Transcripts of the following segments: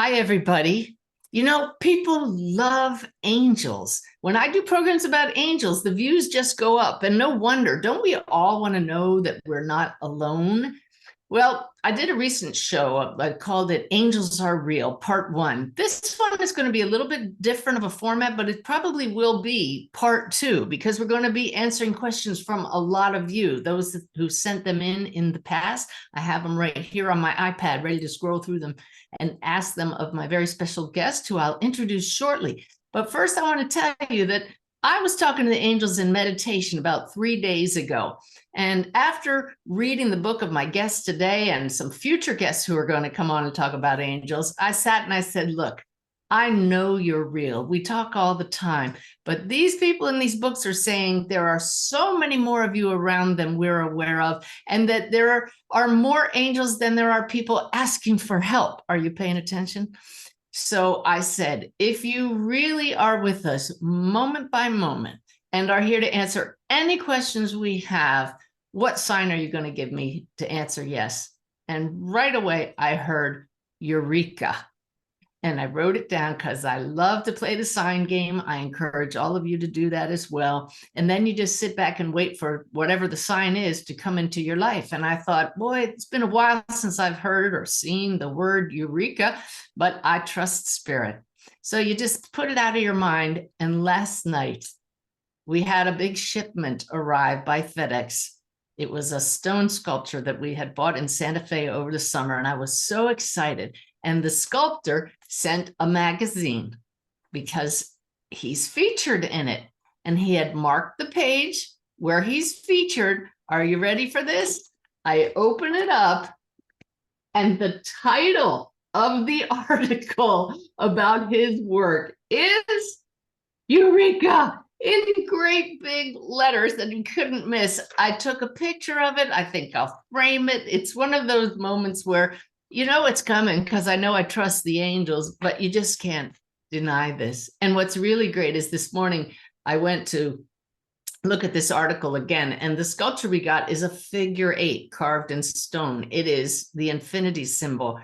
Hi, everybody. You know, people love angels. When I do programs about angels, the views just go up, and no wonder. Don't we all want to know that we're not alone? Well, I did a recent show. I called it Angels Are Real, Part One. This one is going to be a little bit different of a format, but it probably will be Part Two because we're going to be answering questions from a lot of you, those who sent them in the past. I have them right here on my iPad, ready to scroll through them and ask them of my very special guest, who I'll introduce shortly. But first, I want to tell you that I was talking to the angels in meditation about 3 days ago. And after reading the book of my guest today and some future guests who are going to come on and talk about angels, I sat and I said, look, I know you're real. We talk all the time, but these people in these books are saying there are so many more of you around than we're aware of, and that there are more angels than there are people asking for help. Are you paying attention? So I said, if you really are with us moment by moment and are here to answer any questions we have, what sign are you going to give me to answer yes? And right away, I heard Eureka. And I wrote it down because I love to play the sign game. I encourage all of you to do that as well. And then you just sit back and wait for whatever the sign is to come into your life. And I thought, boy, it's been a while since I've heard or seen the word Eureka, but I trust spirit. So you just put it out of your mind. And last night, we had a big shipment arrive by FedEx. It was a stone sculpture that we had bought in Santa Fe over the summer, and I was so excited. And the sculptor sent a magazine because he's featured in it. And he had marked the page where he's featured. Are you ready for this? I open it up, and the title of the article about his work is Eureka, in great big letters that you couldn't miss. I took a picture of it. I think I'll frame it. It's one of those moments where you know it's coming because I know I trust the angels, but you just can't deny this. And what's really great is this morning I went to look at this article again, and the sculpture we got is a figure 8 carved in stone. It is the infinity symbol.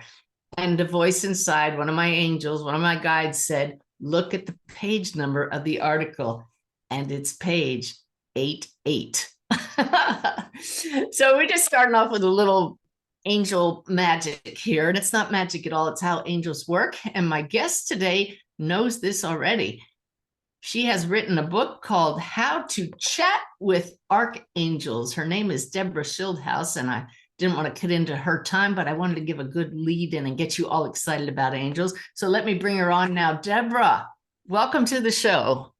And a voice inside, one of my angels, one of my guides said, look at the page number of the article, and it's page 88. So we're just starting off with a little angel magic here, and it's not magic at all. It's how angels work. And my guest today knows this already. She has written a book called How to Chat with Archangels. Her name is Debra Schildhouse, and I didn't want to cut into her time, but I wanted to give a good lead in and get you all excited about angels. So let me bring her on now. Debra, welcome to the show.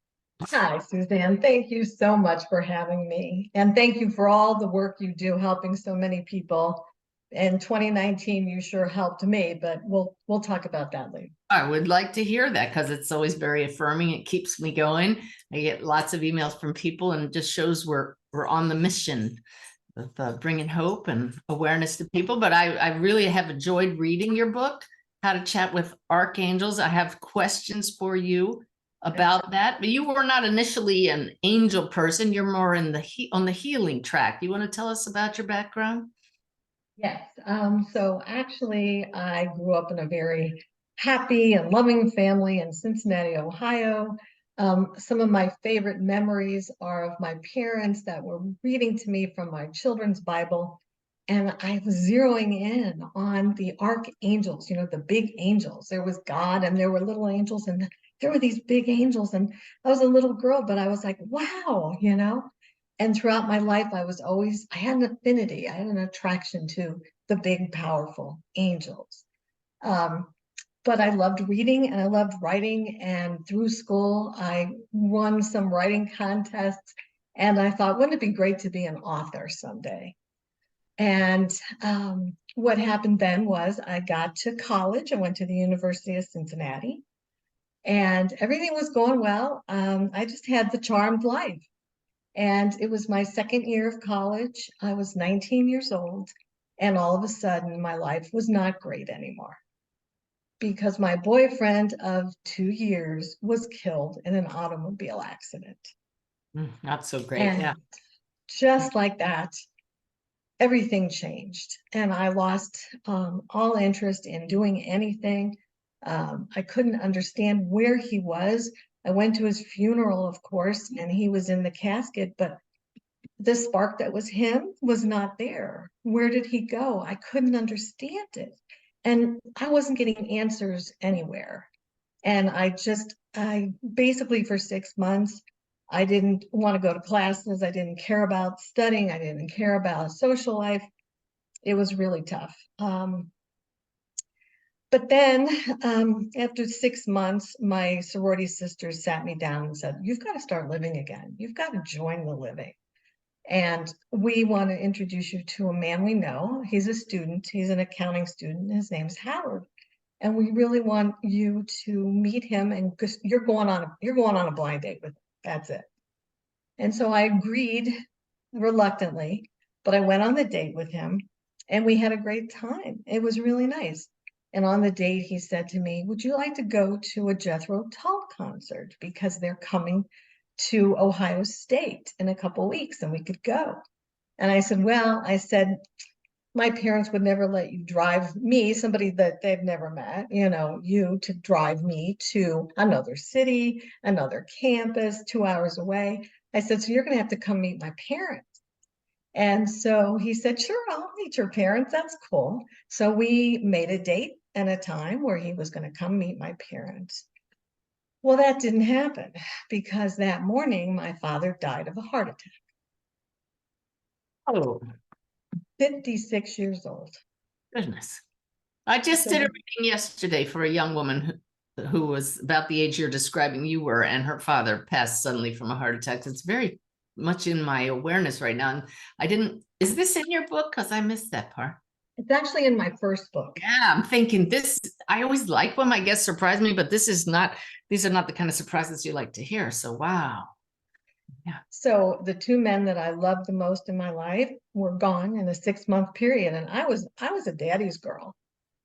Hi, Suzanne. Thank you so much for having me. And thank you for all the work you do helping so many people. In 2019, you sure helped me, but we'll talk about that later. I would like to hear that because it's always very affirming. It keeps me going. I get lots of emails from people, and it just shows we're on the mission of bringing hope and awareness to people. But I really have enjoyed reading your book, How to Chat with Archangels. I have questions for you about that, but you were not initially an angel person. You're more in on the healing track. You want to tell us about your background? Yes. So actually, I grew up in a very happy and loving family in Cincinnati, Ohio. Some of my favorite memories are of my parents that were reading to me from my children's Bible. And I was zeroing in on the archangels, the big angels. There was God and there were little angels, and there were these big angels. And I was a little girl, but I was like, wow. And throughout my life, I had an affinity, I had an attraction to the big, powerful angels. But I loved reading and I loved writing. And through school, I won some writing contests. And I thought, wouldn't it be great to be an author someday? And what happened then was I got to college. I went to the University of Cincinnati, and everything was going well. I just had the charmed life. And it was my second year of college. I was 19 years old. And all of a sudden, my life was not great anymore because my boyfriend of 2 years was killed in an automobile accident. Not so great. And yeah. Just like that, everything changed. And I lost all interest in doing anything. I couldn't understand where he was. I went to his funeral, of course, and he was in the casket, but the spark that was him was not there. Where did he go? I couldn't understand it. And I wasn't getting answers anywhere. And I basically for 6 months, I didn't want to go to classes. I didn't care about studying. I didn't care about social life. It was really tough. But then after 6 months, my sorority sisters sat me down and said, you've got to start living again. You've got to join the living. And we want to introduce you to a man we know. He's a student. He's an accounting student. His name's Howard. And we really want you to meet him, and because you're going on a blind date with him. That's it. And so I agreed reluctantly, but I went on the date with him and we had a great time. It was really nice. And on the date, he said to me, would you like to go to a Jethro Tull concert? Because they're coming to Ohio State in a couple of weeks and we could go. And I said, well, my parents would never let you drive me, somebody that they've never met, you to drive me to another city, another campus, 2 hours away. I said, so you're going to have to come meet my parents. And so he said, sure, I'll meet your parents. That's cool. So we made a date and a time where he was going to come meet my parents. Well, that didn't happen because that morning my father died of a heart attack. Oh, 56 years old. goodness. I just did a reading yesterday for a young woman who was about the age you're describing you were, and her father passed suddenly from a heart attack. It's very much in my awareness right now. And is this in your book? Because I missed that part. It's actually in my first book. Yeah, I'm thinking I always like when my guests surprise me, but these are not the kind of surprises you like to hear. So, wow. Yeah. So the two men that I loved the most in my life were gone in a 6-month period. And I was a daddy's girl.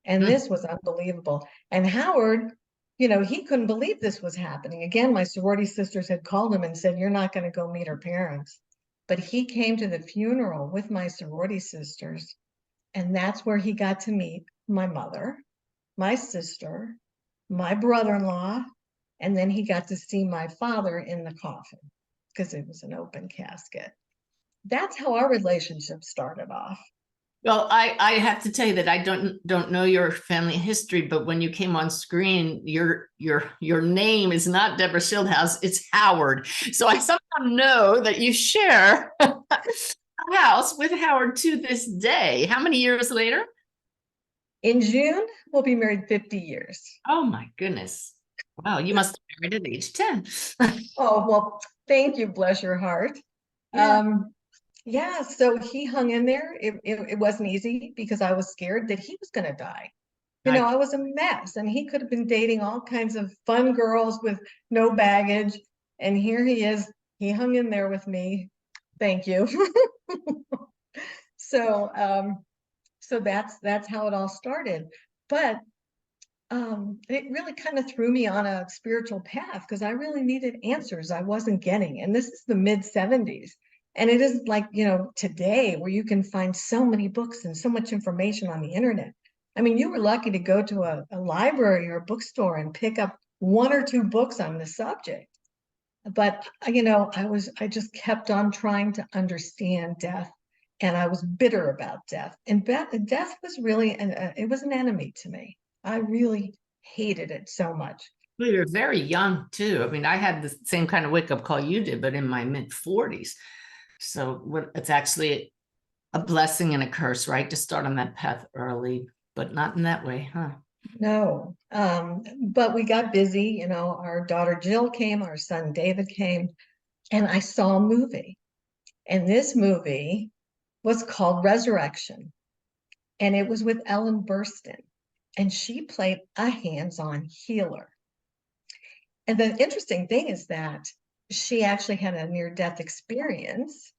And this was unbelievable. And Howard, he couldn't believe this was happening. Again, my sorority sisters had called him and said, you're not going to go meet her parents. But he came to the funeral with my sorority sisters. And that's where he got to meet my mother, my sister, my brother-in-law, and then he got to see my father in the coffin because it was an open casket. That's how our relationship started off. Well, I have to tell you that I don't know your family history, but when you came on screen, your name is not Debra Schildhouse, it's Howard. So I somehow know that you share a house with Howard to this day. How many years later? In June, we'll be married 50 years. Oh my goodness. Wow, you must have married at age 10. Oh, well, thank you. Bless your heart. Yeah, so he hung in there. It wasn't easy because I was scared that he was going to die. I was a mess, and he could have been dating all kinds of fun girls with no baggage. And here he is. He hung in there with me. Thank you. So that's how it all started. But it really kind of threw me on a spiritual path because I really needed answers I wasn't getting. And this is the mid-70s. And it is like, today where you can find so many books and so much information on the internet. I mean, you were lucky to go to a library or a bookstore and pick up 1 or 2 books on the subject. But, I just kept on trying to understand death. And I was bitter about death. And death was really, it was an enemy to me. I really hated it so much. Well, you're very young too. I mean, I had the same kind of wake-up call you did, but in my mid-40s. So it's actually a blessing and a curse, right? To start on that path early, but not in that way, huh? No, but we got busy. Our daughter Jill came, our son David came, and I saw a movie. And this movie was called Resurrection. And it was with Ellen Burstyn. And she played a hands-on healer. And the interesting thing is that she actually had a near-death experience.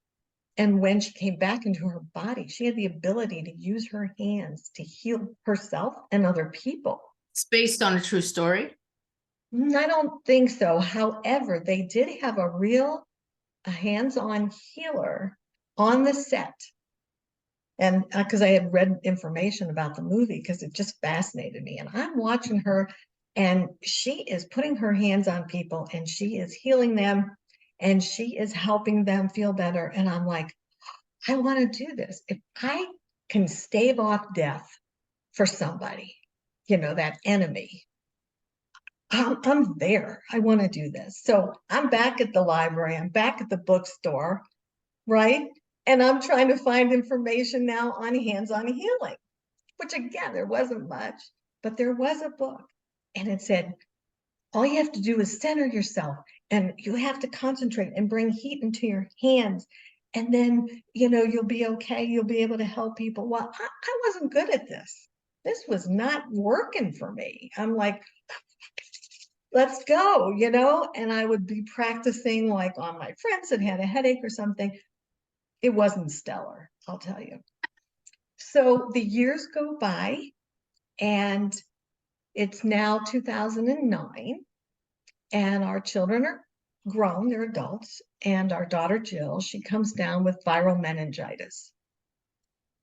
And when she came back into her body, she had the ability to use her hands to heal herself and other people. It's based on a true story? I don't think so. However, they did have a hands-on healer on the set. And because I had read information about the movie because it just fascinated me. And I'm watching her And she is putting her hands on people and she is healing them and she is helping them feel better. And I'm like, I want to do this. If I can stave off death for somebody, that enemy, I'm there. I want to do this. So I'm back at the library. I'm back at the bookstore, right? And I'm trying to find information now on hands-on healing, which again, there wasn't much, but there was a book. And it said, all you have to do is center yourself and you have to concentrate and bring heat into your hands. And then, you'll be okay. You'll be able to help people. Well, I wasn't good at this. This was not working for me. I'm like, let's go, and I would be practicing like on my friends that had a headache or something. It wasn't stellar, I'll tell you. So the years go by and it's now 2009 and our children are grown, they're adults, and our daughter Jill, she comes down with viral meningitis.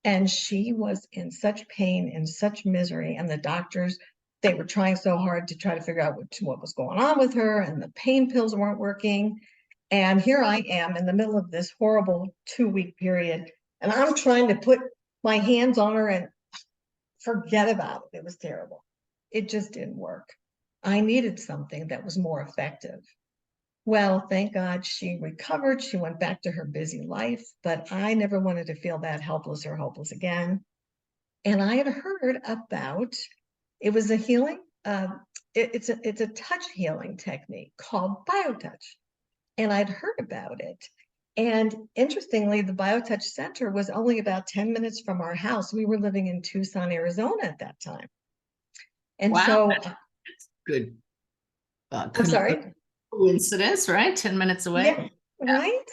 And she was in such pain, in such misery, and the doctors, they were trying so hard to try to figure out what was going on with her, and the pain pills weren't working. And here I am in the middle of this horrible 2-week period, and I'm trying to put my hands on her and forget about it. It was terrible. It just didn't work. I needed something that was more effective. Well, thank God she recovered. She went back to her busy life, but I never wanted to feel that helpless or hopeless again. And I had heard about, it was a healing, it's a touch healing technique called BioTouch. And I'd heard about it. And interestingly, the BioTouch Center was only about 10 minutes from our house. We were living in Tucson, Arizona at that time. And Wow, so, that's good. I'm sorry? Coincidence, right? 10 minutes away. Yeah, right?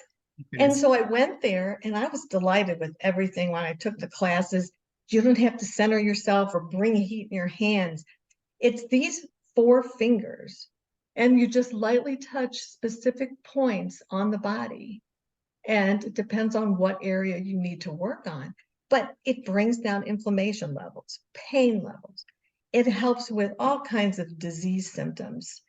And so I went there and I was delighted with everything when I took the classes. You don't have to center yourself or bring heat in your hands. It's these 4 fingers and you just lightly touch specific points on the body. And it depends on what area you need to work on, but it brings down inflammation levels, pain levels. It helps with all kinds of disease symptoms.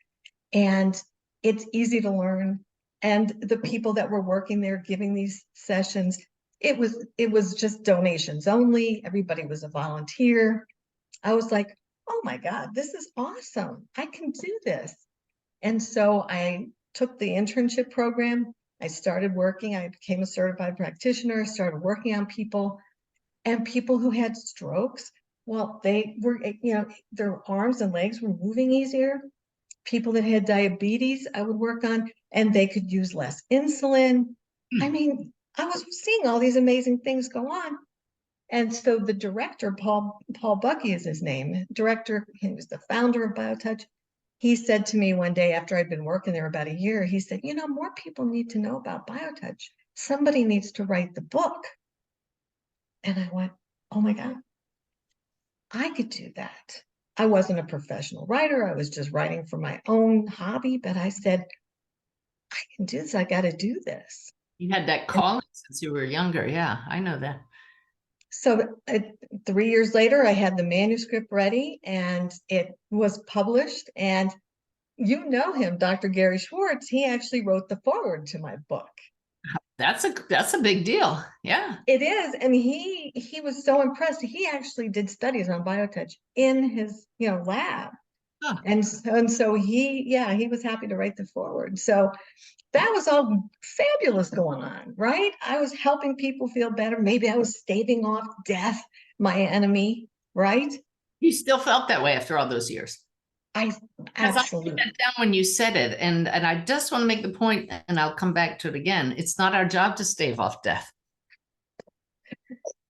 And it's easy to learn. And the people that were working there giving these sessions, it was just donations only. Everybody was a volunteer. I was like, oh my God, this is awesome. I can do this. And so I took the internship program. I started working. I became a certified practitioner, started working on people and people who had strokes. Well, they were, their arms and legs were moving easier. People that had diabetes, I would work on, and they could use less insulin. I mean, I was seeing all these amazing things go on. And so the director, Paul Bucky is his name, director, he was the founder of BioTouch. He said to me one day after I'd been working there about a year, he said, more people need to know about BioTouch. Somebody needs to write the book. And I went, oh my God, I could do that. I wasn't a professional writer. I was just writing for my own hobby, but I said, I can do this. I got to do this. You had that calling since you were younger. Yeah, I know that. So 3 years later, I had the manuscript ready and it was published. And you know him, Dr. Gary Schwartz, he actually wrote the foreword to my book. That's a big deal. Yeah. It is. And he was so impressed. He actually did studies on BioTouch in his, lab. Huh. And so he was happy to write the foreword. So that was all fabulous going on, right? I was helping people feel better. Maybe I was staving off death, my enemy, right? You still felt that way after all those years. I absolutely. I put that down when you said it, and I just want to make the point, and I'll come back to it again. It's not our job to stave off death.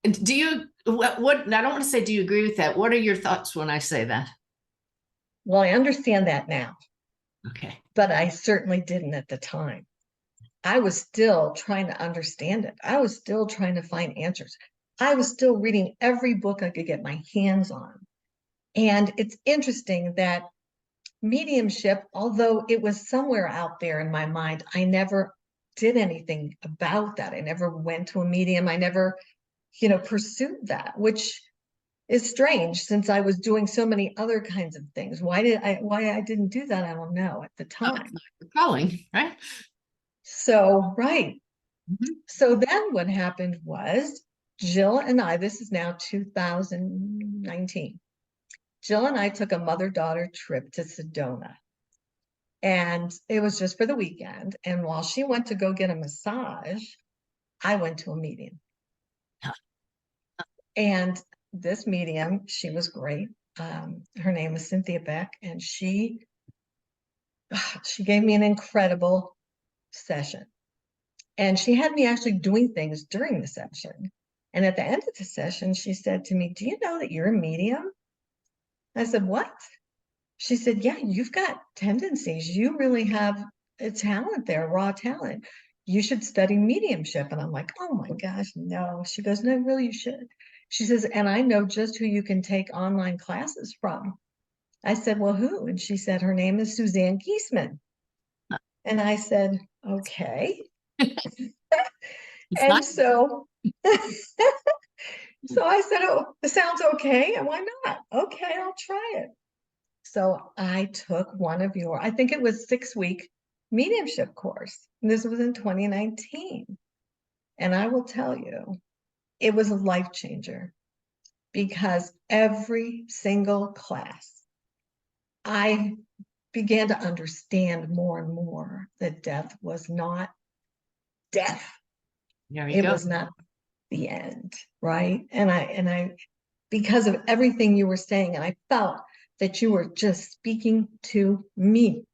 Do you what I don't want to say do you agree with that? What are your thoughts when I say that? Well, I understand that now. Okay. But I certainly didn't at the time. I was still trying to understand it. I was still trying to find answers. I was still reading every book I could get my hands on. And it's interesting that mediumship, although it was somewhere out there in my mind, I never did anything about that. I never went to a medium. I never, pursued that, which is strange since I was doing so many other kinds of things. Why I didn't do that, I don't know at the time. Calling, right? So, right. Mhm. So then what happened was Jill and I, this is now 2019. Jill and I took a mother-daughter trip to Sedona. And it was just for the weekend. And while she went to go get a massage, I went to a medium. And this medium, she was great. Her name is Cynthia Beck, and she gave me an incredible session. And she had me actually doing things during the session. And at the end of the session, she said to me, "Do you know that you're a medium?" I said, "What?" She said, "Yeah, you've got tendencies. You really have a talent there, raw talent. You should study mediumship." And I'm like, "Oh my gosh, no." She goes, "No, really, you should." She says, "And I know just who you can take online classes from." I said, "Well, who?" And she said, "Her name is Suzanne Giesemann." And I said, "Okay." It's And not. so, so I said, "Oh, it sounds okay. And why not? Okay, I'll try it." So I took one of your, I think it was 6-week mediumship course. And this was in 2019. And I will tell you, it was a life changer because every single class, I began to understand more and more that death was not death. There you It go. was not the end, right? And I, because of everything you were saying, and I felt that you were just speaking to me,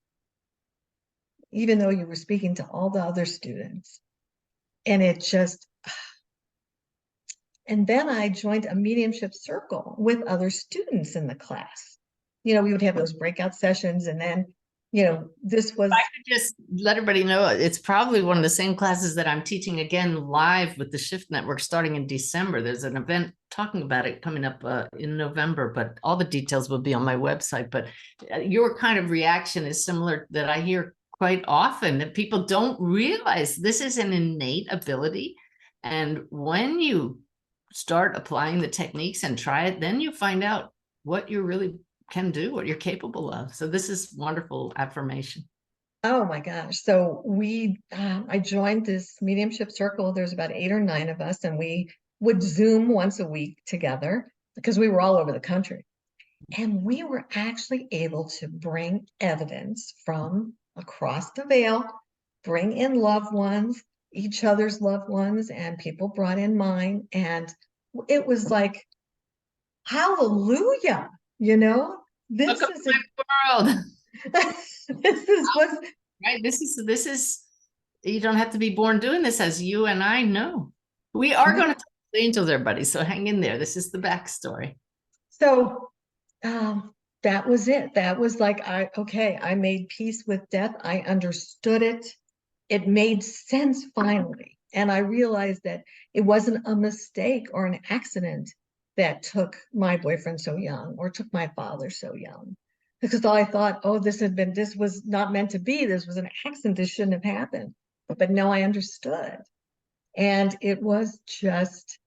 even though you were speaking to all the other students. And it just, and then I joined a mediumship circle with other students in the class. You know, we would have those breakout sessions, and then, you know, this was. I could just let everybody know it's probably one of the same classes that I'm teaching again live with the Shift Network starting in December. There's an event talking about it coming up in November, but all the details will be on my website. But your kind of reaction is similar that I hear quite often, that people don't realize this is an innate ability. And when you start applying the techniques and try it, then you find out what you really can do, what you're capable of. So this is wonderful affirmation. Oh my gosh. So I joined this mediumship circle. There's about 8 or 9 of us, and we would Zoom once a week together because we were all over the country. And we were actually able to bring evidence from across the veil, bring in loved ones, each other's loved ones, and people brought in mine. And it was like, hallelujah, you know, this Welcome is to it. my world. This is what. Right. This is you don't have to be born doing this, as you and I know. We are going to talk to angels, everybody. So hang in there. This is the backstory. So that was it. That was like, okay, I made peace with death. I understood it. It made sense finally. And I realized that it wasn't a mistake or an accident that took my boyfriend so young or took my father so young. Because I thought, oh, this was not meant to be. This was an accident. This shouldn't have happened. But no, I understood. And it was just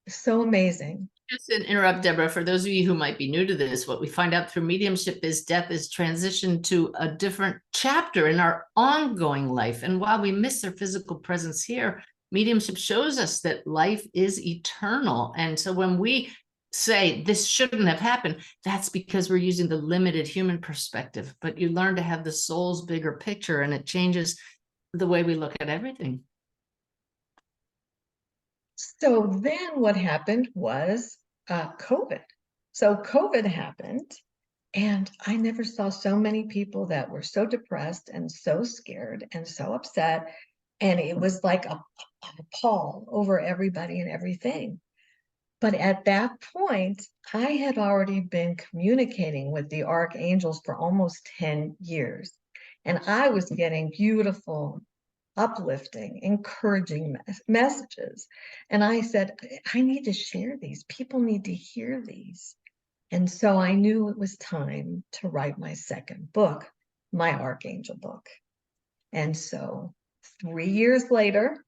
so amazing. Just to interrupt, Deborah, for those of you who might be new to this, what we find out through mediumship is death is transition to a different chapter in our ongoing life. And while we miss their physical presence here, mediumship shows us that life is eternal. And so when we say this shouldn't have happened, that's because we're using the limited human perspective. But you learn to have the soul's bigger picture, and it changes the way we look at everything. So then what happened was COVID. So COVID happened, and I never saw so many people that were so depressed and so scared and so upset. And it was like a pall over everybody and everything. But at that point, I had already been communicating with the archangels for almost 10 years. And I was getting beautiful, uplifting, encouraging messages. And I said, I need to share these. People need to hear these. And so I knew it was time to write my second book, my Archangel book. And so 3 years later,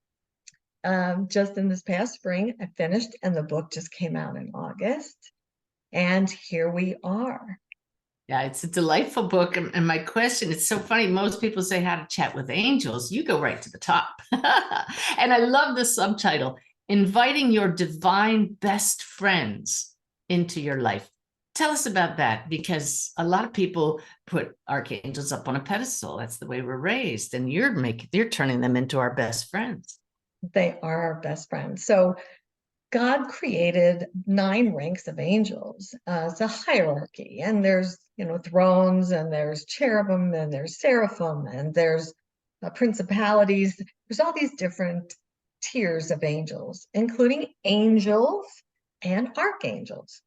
just in this past spring. I finished, and the book just came out in August. And here we are. Yeah, it's a delightful book. And my question, it's so funny. Most people say how to chat with angels. You go right to the top. And I love the subtitle, Inviting Your Divine Best Friends into Your Life. Tell us about that, because a lot of people put archangels up on a pedestal. That's the way we're raised. And you're turning them into our best friends. They are our best friends. So God created 9 ranks of angels. It's a hierarchy, and there's, thrones, and there's cherubim, and there's seraphim, and there's principalities. There's all these different tiers of angels, including angels and archangels.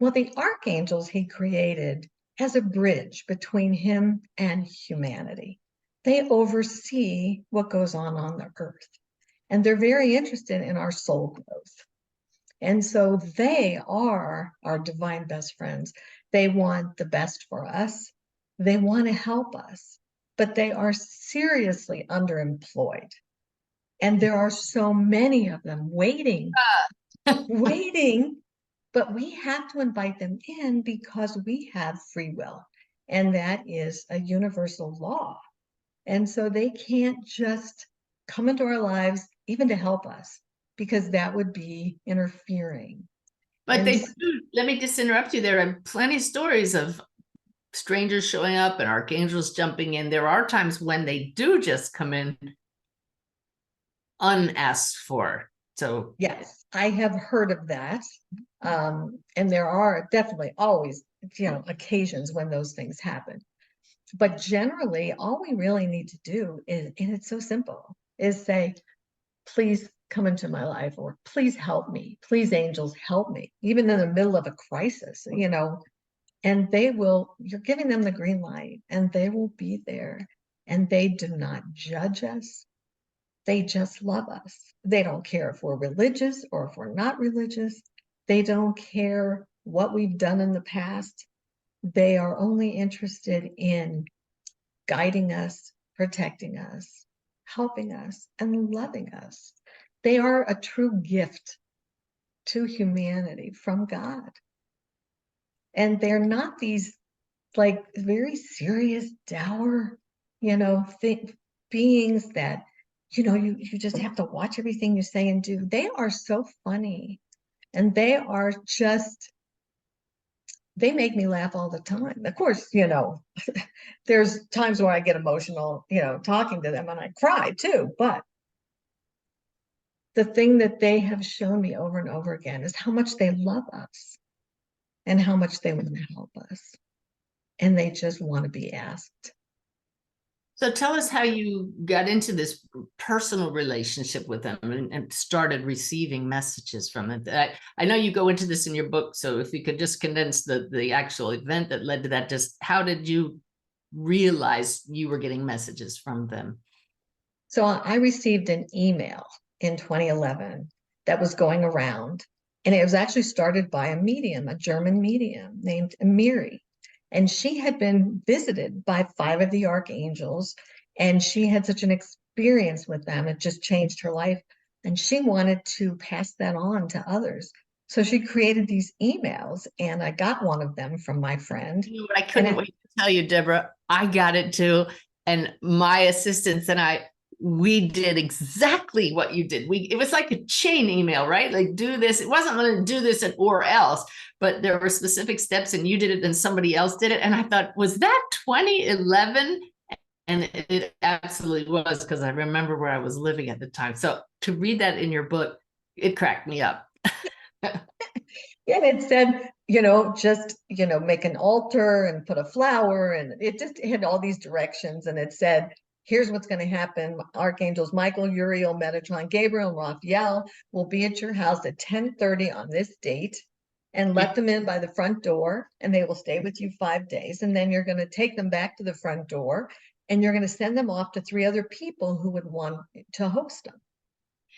Well, the archangels he created as a bridge between him and humanity. They oversee what goes on the earth. And they're very interested in our soul growth. And so they are our divine best friends. They want the best for us. They want to help us, but they are seriously underemployed. And there are so many of them waiting, but we have to invite them in because we have free will. And that is a universal law. And so they can't just come into our lives even to help us, because that would be interfering. But And they do, let me just interrupt you. There are plenty of stories of strangers showing up and archangels jumping in. There are times when they do just come in unasked for. So yes, I have heard of that. And there are definitely always, occasions when those things happen. But generally, all we really need to do is, and it's so simple, is say, please come into my life, or please help me. Please, angels, help me, even in the middle of a crisis, and you're giving them the green light, and they will be there. And they do not judge us. They just love us. They don't care if we're religious or if we're not religious. They don't care what we've done in the past. They are only interested in guiding us, protecting us, helping us, and loving us. They are a true gift to humanity from God. And they're not these like very serious, dour, beings that, you just have to watch everything you say and do. They are so funny, and they make me laugh all the time. Of course, there's times where I get emotional, talking to them, and I cry too. But the thing that they have shown me over and over again is how much they love us and how much they want to help us. And they just want to be asked. So tell us how you got into this personal relationship with them and started receiving messages from it. I know you go into this in your book, so if you could just condense the actual event that led to that, just how did you realize you were getting messages from them? So I received an email in 2011 that was going around, and it was actually started by a medium, a German medium named Amiri. And she had been visited by 5 of the archangels, and she had such an experience with them. It just changed her life. And she wanted to pass that on to others. So she created these emails, and I got one of them from my friend. You know what, I couldn't wait to tell you, Debra. I got it too. And my assistants and we did exactly what you did. It was like a chain email, right? Like, do this. It wasn't going to do this and or else, but there were specific steps, and you did it and somebody else did it. And I thought, was that 2011? And it absolutely was, because I remember where I was living at the time. So to read that in your book, it cracked me up. Yeah, it said, just, make an altar and put a flower, and it just had all these directions. And it said, here's what's going to happen. Archangels Michael, Uriel, Metatron, Gabriel, and Raphael will be at your house at 10:30 on this date, and let them in by the front door, and they will stay with you 5 days. And then you're going to take them back to the front door, and you're going to send them off to 3 other people who would want to host them.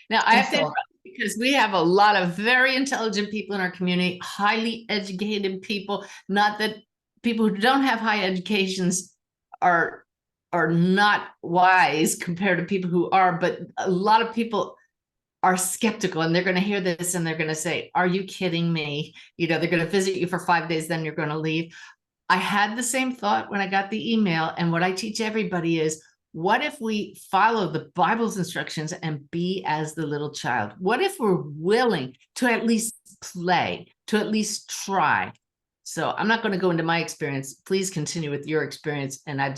Now, I have to interrupt, because we have a lot of very intelligent people in our community, highly educated people. Not that people who don't have high educations are not wise compared to people who are, but a lot of people are skeptical, and they're going to hear this and they're going to say, are you kidding me? You know, they're going to visit you for 5 days, then you're going to leave. I had the same thought when I got the email. And what I teach everybody is, what if we follow the Bible's instructions and be as the little child? What if we're willing to at least play, to at least try? So I'm not going to go into my experience. Please continue with your experience. And I'm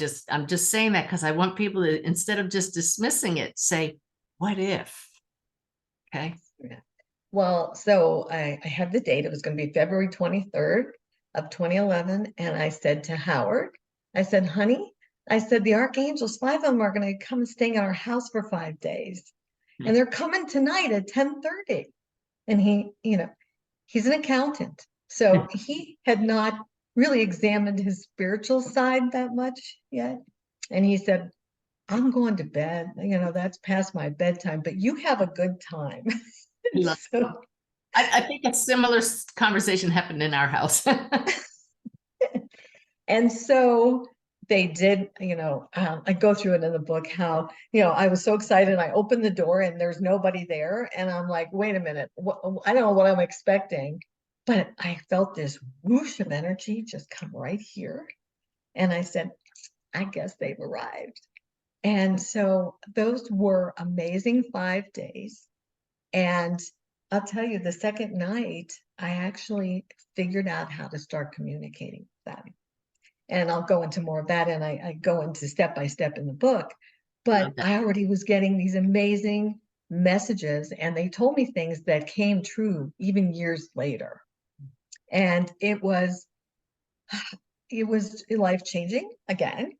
just saying that because I want people to, instead of just dismissing it, say, what if? Okay. Yeah. Well, so I had the date. It was going to be February 23rd of 2011. And I said to Howard, I said, honey, I said, the Archangels, 5 of them are going to come staying at our house for 5 days. And they're coming tonight at 10:30. And he, you know, he's an accountant. So he had not really examined his spiritual side that much yet. And he said, I'm going to bed. You know, that's past my bedtime, but you have a good time. So, I think a similar conversation happened in our house. and so they did, you know, I go through it in the book how, you know, I was so excited. I opened the door and there's nobody there. And I'm like, wait a minute, I don't know what I'm expecting, but I felt this whoosh of energy just come right here. And I said, I guess they've arrived. And so those were amazing 5 days. And I'll tell you, the second night, I actually figured out how to start communicating with them. And I'll go into more of that, and I go into step by step in the book. But I already was getting these amazing messages, and they told me things that came true even years later. And it was life-changing again.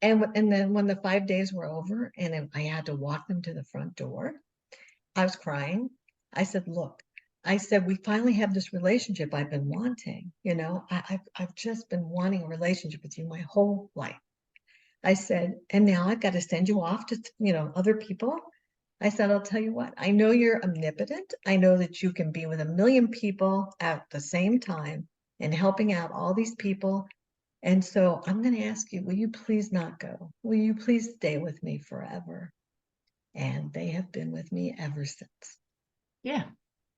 And then when the 5 days were over and I had to walk them to the front door, I was crying. I said, look, I said, we finally have this relationship I've been wanting. You know, I've just been wanting a relationship with you my whole life. I said, and now I've got to send you off to, you know, other people. I said, I'll tell you what, I know you're omnipotent. I know that you can be with a million people at the same time and helping out all these people. And so I'm going to ask you, will you please not go? Will you please stay with me forever? And they have been with me ever since. Yeah.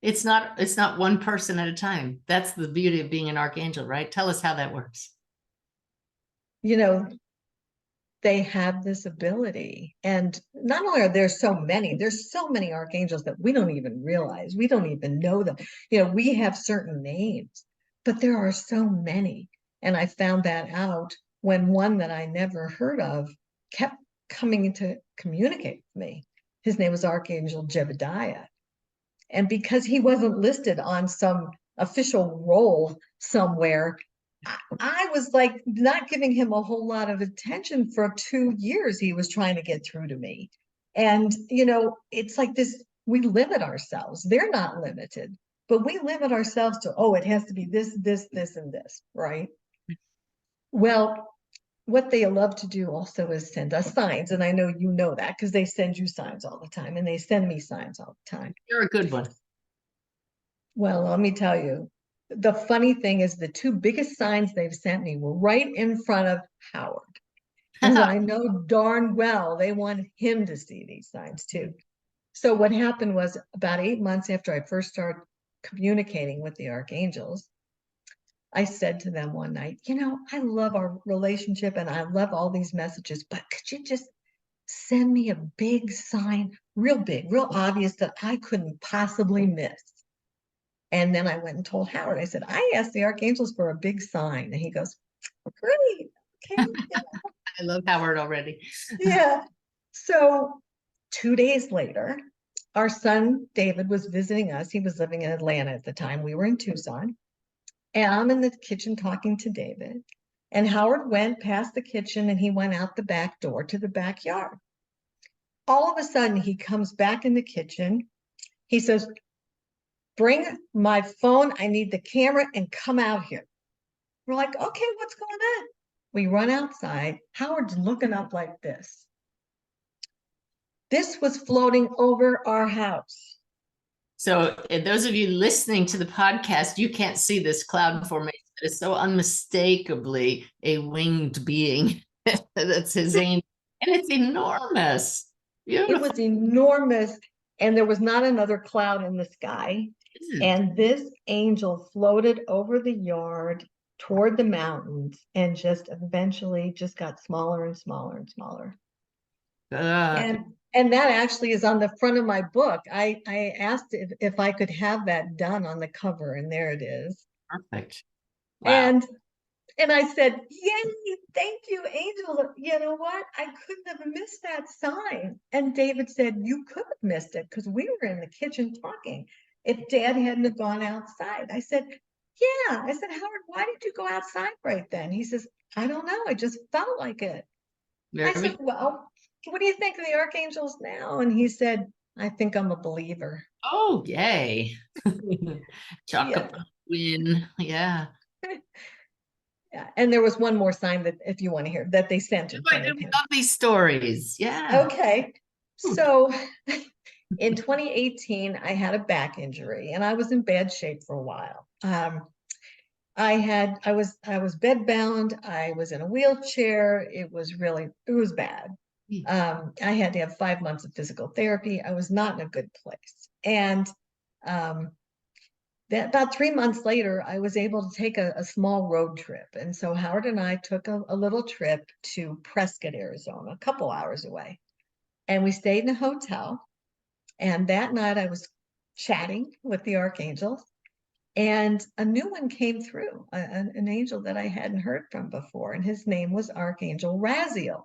It's not one person at a time. That's the beauty of being an archangel, right? Tell us how that works. You know, they have this ability. And not only are there so many, there's so many archangels that we don't even realize. We don't even know them. You know, we have certain names, but there are so many. And I found that out when one that I never heard of kept coming to communicate with me. His name was Archangel Jebediah. And because he wasn't listed on some official roll somewhere, I was like not giving him a whole lot of attention for 2 years. He was trying to get through to me. And, you know, it's like this, we limit ourselves. They're not limited, but we limit ourselves to, oh, it has to be this, this, this, and this, right? Well, what they love to do also is send us signs. And I know you know that because they send you signs all the time, and they send me signs all the time. You're a good one. Well, let me tell you, the funny thing is the 2 biggest signs they've sent me were right in front of Howard. Because I know darn well they want him to see these signs too. So what happened was about 8 months after I first started communicating with the archangels, I said to them one night, you know, I love our relationship and I love all these messages, but could you just send me a big sign, real big, real obvious that I couldn't possibly miss? And then I went and told Howard, I said, I asked the archangels for a big sign. And he goes, great. Okay. Yeah. I love Howard already. Yeah. So 2 days later, our son David was visiting us. He was living in Atlanta at the time. We were in Tucson. And I'm in the kitchen talking to David. And Howard went past the kitchen and he went out the back door to the backyard. All of a sudden, he comes back in the kitchen. He says, bring my phone. I need the camera and come out here. We're like, okay, what's going on? We run outside. Howard's looking up like this. This was floating over our house. So those of you listening to the podcast, you can't see this cloud formation. It's so unmistakably a winged being. That's his angel. And it's enormous. Beautiful. It was enormous. and there was not another cloud in the sky. Isn't. And this angel floated over the yard toward the mountains and just eventually just got smaller and smaller and smaller. And that actually is on the front of my book. I asked if I could have that done on the cover, and there it is. Perfect. Wow. And I said, yay, thank you, Angel. You know what? I couldn't have missed that sign. And David said, you could have missed it because we were in the kitchen talking. If Dad hadn't have gone outside. I said, yeah. I said, Howard, why did you go outside right then? He says, I don't know. I just felt like it. I said, well, what do you think of the archangels now? And he said, I think I'm a believer. Oh, yay. Chalk Yeah. up the win. Yeah. Yeah. And there was one more sign that, if you want to hear, that they sent in front of him. Love these stories. Yeah. Okay. So in 2018, I had a back injury and I was in bad shape for a while. I was bedbound. I was in a wheelchair. It was bad. I had to have 5 months of physical therapy. I was not in a good place. And that about 3 months later, I was able to take a small road trip. And so Howard and I took a little trip to Prescott, Arizona, a couple hours away. And we stayed in a hotel. And that night I was chatting with the archangels. And a new one came through, an angel that I hadn't heard from before. And his name was Archangel Raziel.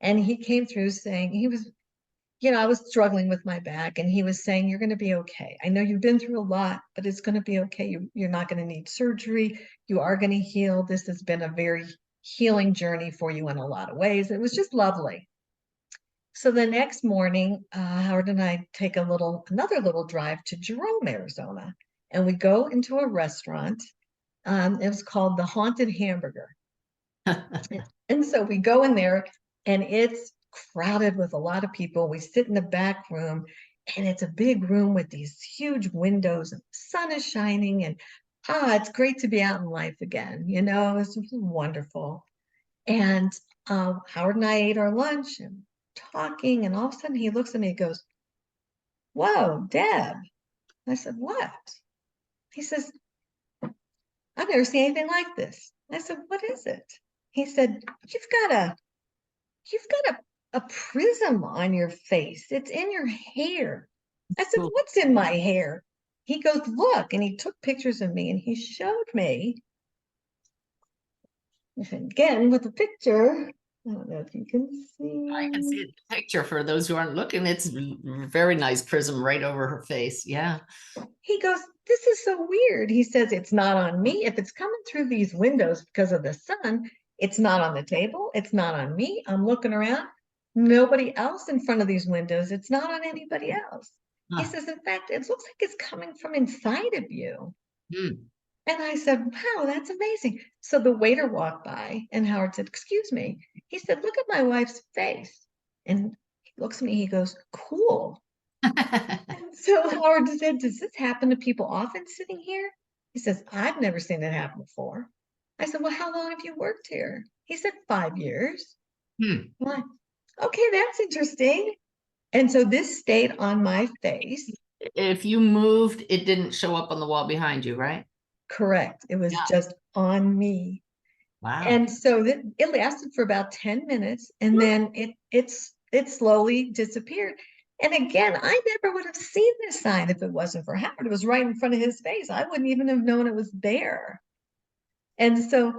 And he came through saying, I was struggling with my back, and he was saying, you're going to be okay. I know you've been through a lot, but it's going to be okay. You're not going to need surgery. You are going to heal. This has been a very healing journey for you in a lot of ways. It was just lovely. So the next morning, Howard and I take another little drive to Jerome, Arizona, and we go into a restaurant. It was called the Haunted Hamburger. And so we go in there, and it's crowded with a lot of people. We sit in the back room, and it's a big room with these huge windows, and the sun is shining, and it's great to be out in life again. It's wonderful. And Howard and I ate our lunch and talking, and all of a sudden he looks at me and goes, whoa, Deb. I said, what? He says, I've never seen anything like this. I said, what is it? He said, you've got a prism on your face. It's in your hair. I said, what's in my hair? He goes, look, and he took pictures of me and he showed me, again with a picture. I don't know if you can see. I can see the picture for those who aren't looking. It's very nice prism right over her face. Yeah. He goes, this is so weird. He says, it's not on me. If it's coming through these windows because of the sun, it's not on the table. It's not on me. I'm looking around. Nobody else in front of these windows. It's not on anybody else. He says, in fact, it looks like it's coming from inside of you. And I said, wow, that's amazing. So the waiter walked by and Howard said, excuse me. He said, look at my wife's face. And he looks at me, he goes, cool. And so Howard said, does this happen to people often sitting here? He says, I've never seen it happen before. I said, well, how long have you worked here? He said, 5 years. I'm like, okay, that's interesting. And so this stayed on my face. If you moved, it didn't show up on the wall behind you, right? Correct. It was just on me. Wow. And so it lasted for about 10 minutes, and then it slowly disappeared. And again, I never would have seen this sign if it wasn't for Howard. It was right in front of his face. I wouldn't even have known it was there. And so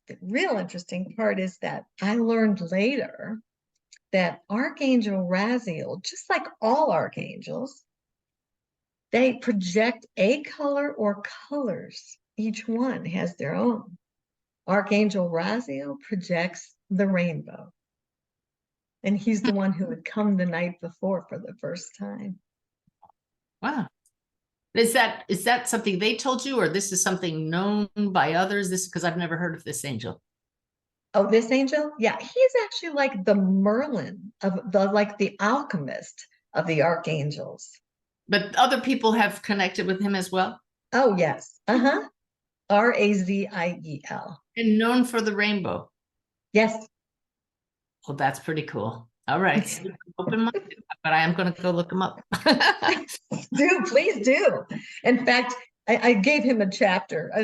the real interesting part is that I learned later that Archangel Raziel, just like all archangels, they project a color or colors. Each one has their own. Archangel Raziel projects the rainbow. And he's the one who had come the night before for the first time. Wow. Is that something they told you, or this is something known by others? This because I've never heard of this angel. Oh, this angel? Yeah, he's actually like the Merlin of the alchemist of the archangels. But other people have connected with him as well? Oh, yes. Raziel. And known for the rainbow. Yes. Well, that's pretty cool. All right. So open minded. but I am going to go look them up. Please do. In fact, I gave him a chapter. I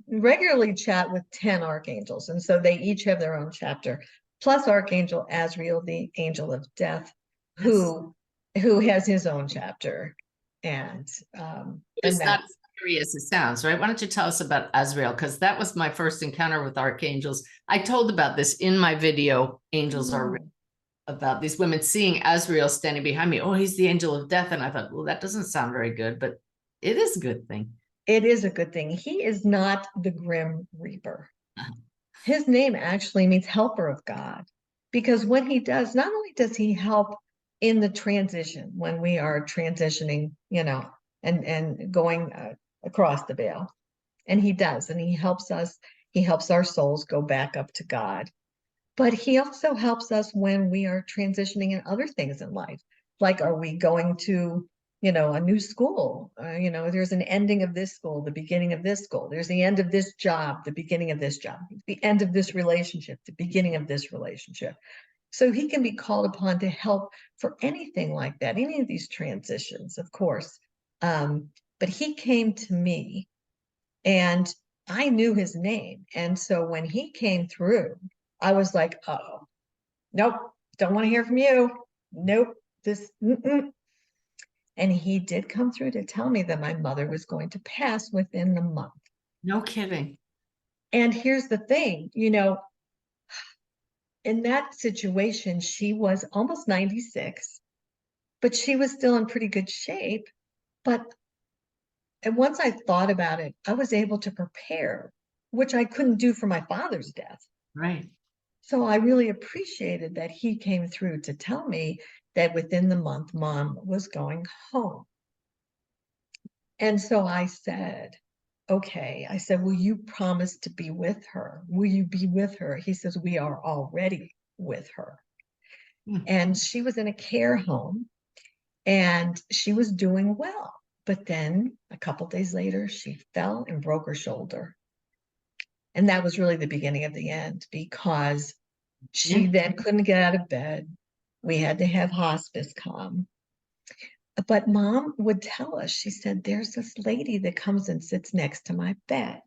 regularly chat with 10 archangels, and so they each have their own chapter. Plus Archangel Azrael, the angel of death, who has his own chapter. And It's that not as scary as it sounds, right? Why don't you tell us about Azrael? Because that was my first encounter with archangels. I told about this in my video, Angels Are Real, about these women seeing Azrael standing behind me. Oh, he's the angel of death. And I thought, well, that doesn't sound very good, but it is a good thing. It is a good thing. He is not the Grim Reaper. His name actually means helper of God, because what he does, not only does he help in the transition when we are transitioning, and going across the veil, and he does, and he helps us, he helps our souls go back up to God. But he also helps us when we are transitioning in other things in life. Like, are we going to, a new school? There's an ending of this school, the beginning of this school. There's the end of this job, the beginning of this job, the end of this relationship, the beginning of this relationship. So he can be called upon to help for anything like that, any of these transitions, of course. But he came to me and I knew his name. And so when he came through, I was like, oh, nope, don't want to hear from you. Nope, And he did come through to tell me that my mother was going to pass within the month. No kidding. And here's the thing, in that situation, she was almost 96, but she was still in pretty good shape. And once I thought about it, I was able to prepare, which I couldn't do for my father's death. Right. So I really appreciated that he came through to tell me that within the month, Mom was going home. And so I said, okay. I said, will you promise to be with her? Will you be with her? He says, we are already with her. And she was in a care home and she was doing well. But then a couple days later, she fell and broke her shoulder. And that was really the beginning of the end, because she then couldn't get out of bed. We had to have hospice come. But Mom would tell us, she said, there's this lady that comes and sits next to my bed.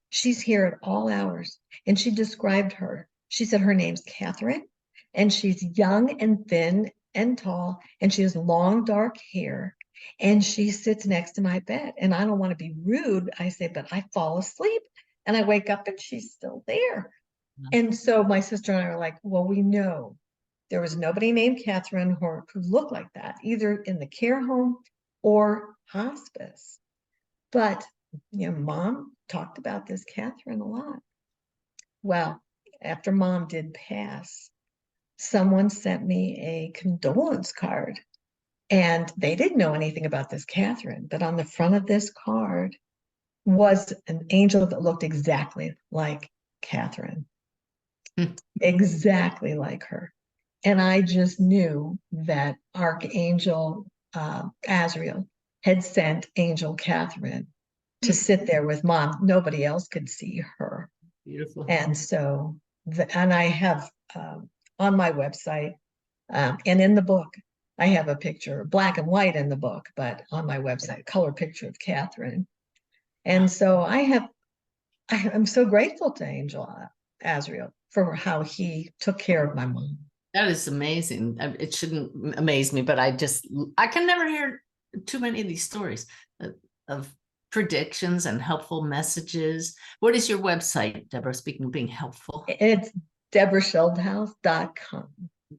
She's here at all hours. And she described her. She said her name's Catherine, and she's young and thin and tall, and she has long dark hair, and she sits next to my bed. And I don't want to be rude. I say, but I fall asleep and I wake up and she's still there. And so my sister and I are like, well, we know there was nobody named Catherine who looked like that, either in the care home or hospice. But, Mom talked about this Catherine a lot. Well, after Mom did pass, someone sent me a condolence card, and they didn't know anything about this Catherine, but on the front of this card was an angel that looked exactly like Catherine. Exactly like her. And I just knew that Archangel Azrael had sent Angel Catherine to sit there with Mom. Nobody else could see her. Beautiful. And so, and I have on my website and in the book, I have a picture, black and white in the book, but on my website, color picture of Catherine. And so I'm so grateful to Angel Azrael for how he took care of my mom. That is amazing. It shouldn't amaze me, but I can never hear too many of these stories of predictions and helpful messages. What is your website, Debra, speaking of being helpful? It's debraschildhouse.com.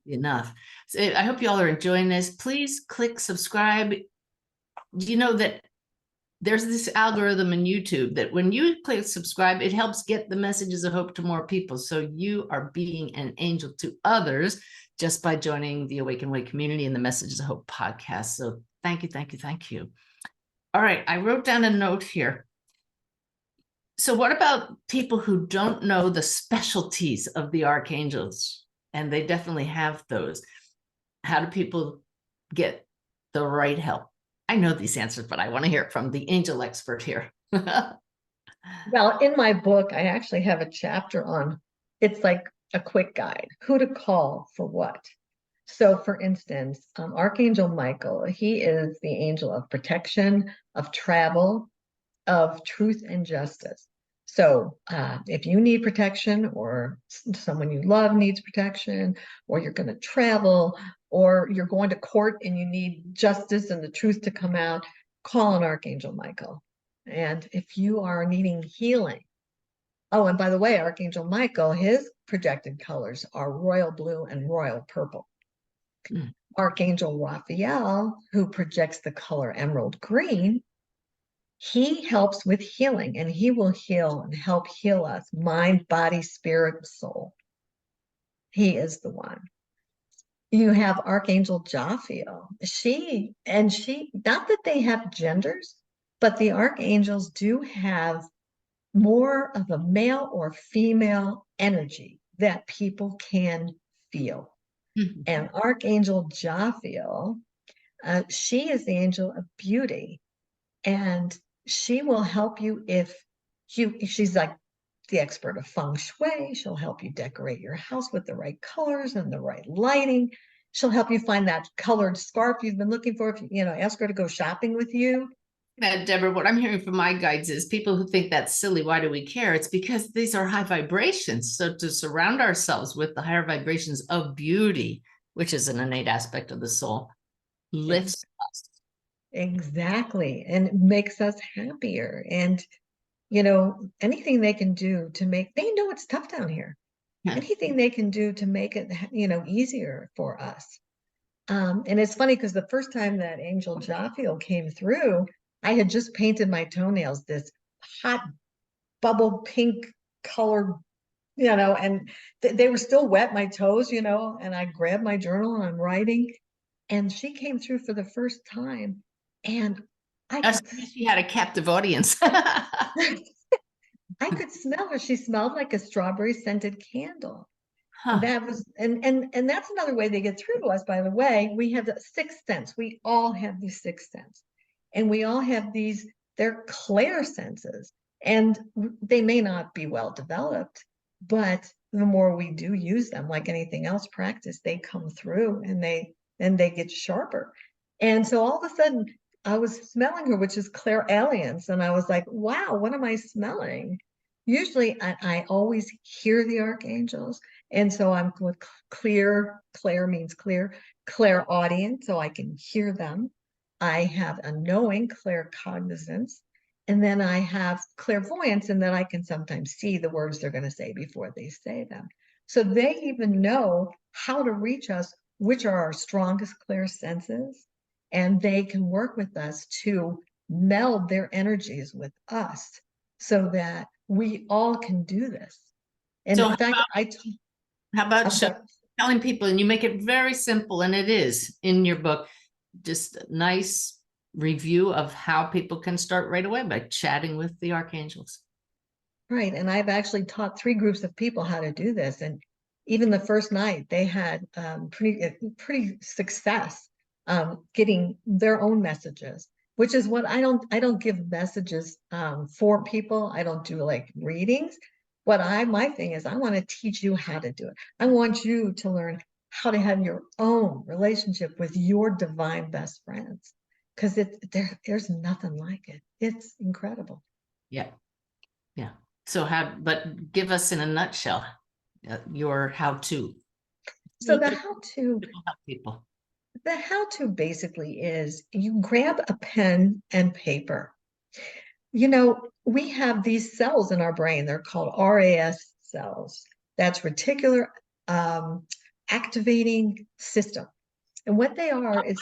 Enough. So I hope you all are enjoying this. Please click subscribe. Do you know that there's this algorithm in YouTube that when you click subscribe, it helps get the messages of hope to more people. So you are being an angel to others just by joining the Awaken Way community and the Messages of Hope podcast. So thank you, thank you, thank you. All right, I wrote down a note here. So what about people who don't know the specialties of the archangels? And they definitely have those. How do people get the right help? I know these answers, but I want to hear it from the angel expert here. Well, in my book, I actually have a chapter on, it's like a quick guide, who to call for what. So for instance, Archangel Michael, he is the angel of protection, of travel, of truth and justice. So if you need protection, or someone you love needs protection, or you're going to travel, or you're going to court and you need justice and the truth to come out, call on Archangel Michael. And if you are needing healing, oh, and by the way, Archangel Michael, his projected colors are royal blue and royal purple. Mm. Archangel Raphael, who projects the color emerald green, he helps with healing, and he will heal and help heal us, mind, body, spirit, soul. He is the one. You have Archangel Jophiel. Not that they have genders, but the archangels do have more of a male or female energy that people can feel. Mhm. And Archangel Jophiel, she is the angel of beauty, and she will help you she's like the expert of feng shui. She'll help you decorate your house with the right colors and the right lighting. She'll help you find that colored scarf you've been looking for. If you ask her to go shopping with you. Deborah, what I'm hearing from my guides is people who think that's silly. Why do we care? It's because these are high vibrations. So to surround ourselves with the higher vibrations of beauty, which is an innate aspect of the soul, lifts us. Exactly. And it makes us happier. And, anything they can do to they know it's tough down here. Yeah. Anything they can do to make it, easier for us. And it's funny because the first time that Angel Jophiel came through, I had just painted my toenails this hot bubble pink colored, and they were still wet, my toes, and I grabbed my journal and I'm writing. And she came through for the first time, and She had a captive audience. I could smell her. She smelled like a strawberry scented candle. And Huh. that was and that's another way they get through to us, by the way. We have the sixth sense. We all have these sixth sense. And we all have they're clair senses. And they may not be well developed, but the more we do use them, like anything else practice, they come through and they get sharper. And so all of a sudden I was smelling her, which is clairalience. And I was like, wow, what am I smelling? Usually I always hear the archangels. And so I'm with clair means clear, clairaudient, so I can hear them. I have a knowing, claircognizance, and then I have clairvoyance, and then I can sometimes see the words they're going to say before they say them. So they even know how to reach us, which are our strongest clair senses, and they can work with us to meld their energies with us so that we all can do this. And So in fact, how about I'm sorry. telling people, and you make it very simple, and it is in your book, just a nice review of how people can start right away by chatting with the archangels. Right. And I've actually taught 3 groups of people how to do this. And even the first night, they had pretty success getting their own messages, which is what I don't give messages for people. I don't do like readings. My thing is I want to teach you how to do it. I want you to learn how to have your own relationship with your divine best friends, because there's nothing like it. It's incredible. Yeah. Yeah. So but give us in a nutshell your how-to. So Help people. the how-to basically is you grab a pen and paper. We have these cells in our brain. They're called RAS cells. That's reticular activating system. And what they are is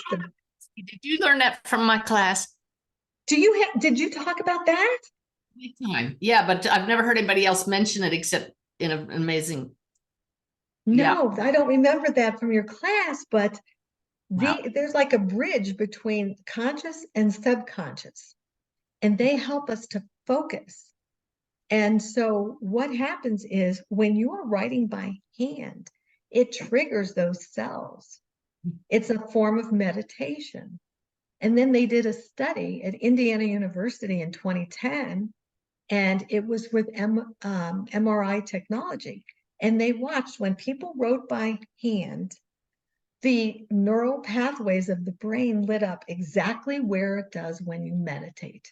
Did you learn that from my class? did you talk about that? Anytime. Yeah, but I've never heard anybody else mention it except in an amazing. No, I don't remember that from your class, but Wow. there's like a bridge between conscious and subconscious, and they help us to focus. And so what happens is when you are writing by hand, it triggers those cells. It's a form of meditation. And then they did a study at Indiana University in 2010, and it was with MRI technology. And they watched when people wrote by hand, the neural pathways of the brain lit up exactly where it does when you meditate.